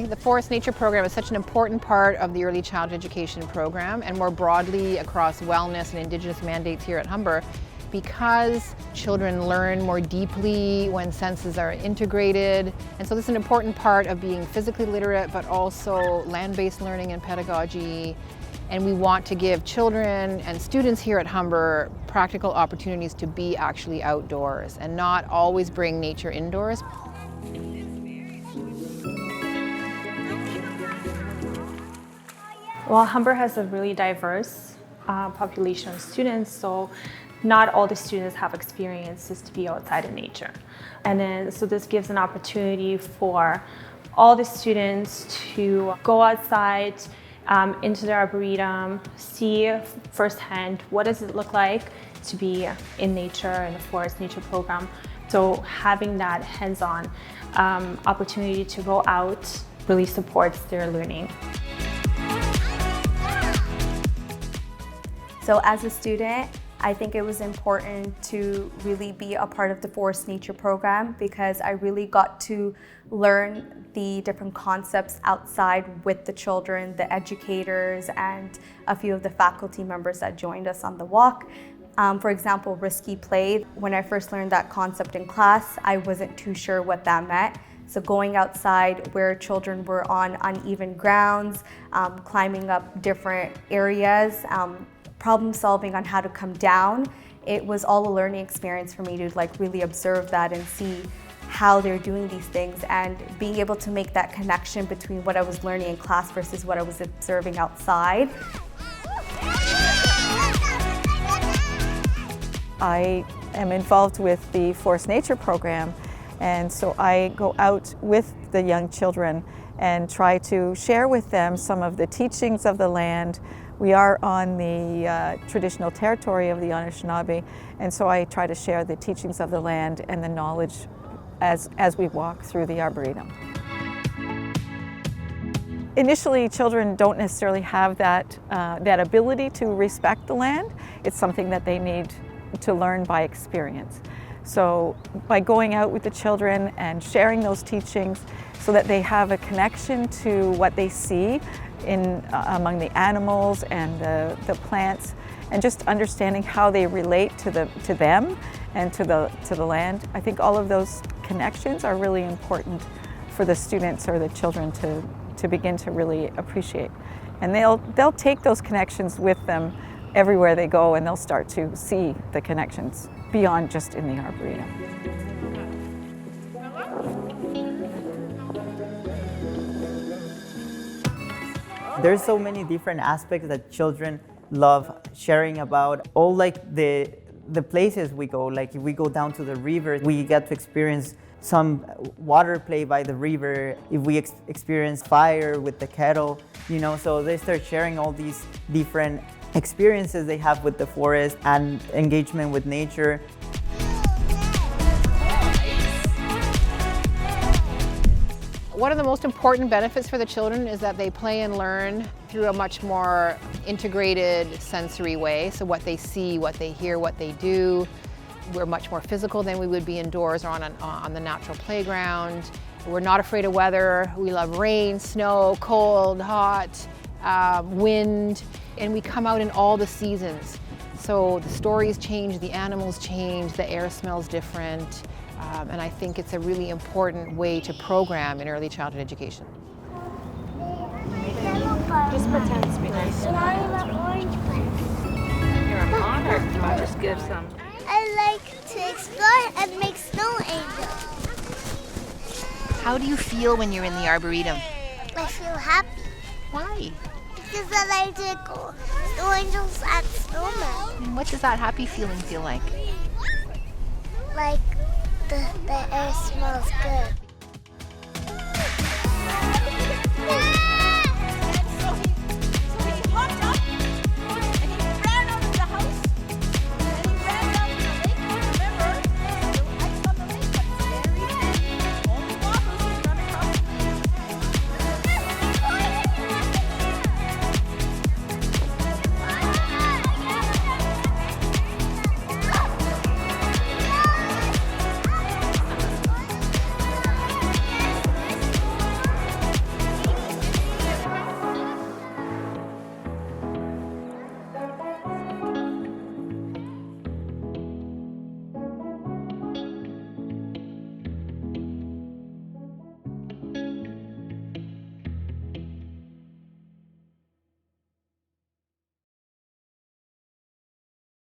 think the Forest Nature program is such an important part of the early childhood education program, and more broadly across wellness and Indigenous mandates here at Humber, because children learn more deeply when senses are integrated. And so this is an important part of being physically literate, but also land-based learning and pedagogy. And we want to give children and students here at Humber practical opportunities to be actually outdoors and not always bring nature indoors. Well, Humber has a really diverse population of students, so not all the students have experiences to be outside in nature. And then, so this gives an opportunity for all the students to go outside into the Arboretum, see firsthand what does it look like to be in nature in the Forest Nature program. So having that hands-on opportunity to go out really supports their learning. So as a student, I think it was important to really be a part of the Forest Nature program because I really got to learn the different concepts outside with the children, the educators, and a few of the faculty members that joined us on the walk. For example, risky play. When I first learned that concept in class, I wasn't too sure what that meant. So going outside where children were on uneven grounds, climbing up different areas, problem solving on how to come down. It was all a learning experience for me to really observe that and see how they're doing these things and being able to make that connection between what I was learning in class versus what I was observing outside. I am involved with the Forest Nature program, and so I go out with the young children and try to share with them some of the teachings of the land. We are on the traditional territory of the Anishinaabe, and so I try to share the teachings of the land and the knowledge as we walk through the Arboretum. Initially, children don't necessarily have that ability to respect the land. It's something that they need to learn by experience. So by going out with the children and sharing those teachings so that they have a connection to what they see among the animals and the plants, and just understanding how they relate to them and to the land. I think all of those connections are really important for the students or the children to begin to really appreciate. And they'll take those connections with them everywhere they go, and they'll start to see the connections beyond just in the Arboretum. There's so many different aspects that children love sharing about. All the places we go, like if we go down to the river, we get to experience some water play by the river. If we experience fire with the kettle, so they start sharing all these different experiences they have with the forest and engagement with nature. One of the most important benefits for the children is that they play and learn through a much more integrated sensory way. So what they see, what they hear, what they do. We're much more physical than we would be indoors or on the natural playground. We're not afraid of weather. We love rain, snow, cold, hot, wind, and we come out in all the seasons. So the stories change, the animals change, the air smells different. And I think it's a really important way to program in early childhood education. Just pretend to be nice. You're a monarch. I'll just give some. I like to explore and make snow angels. How do you feel when you're in the Arboretum? I feel happy Why? because I like to go snow angels at snowman. And what does that happy feeling feel like? Like the air smells good.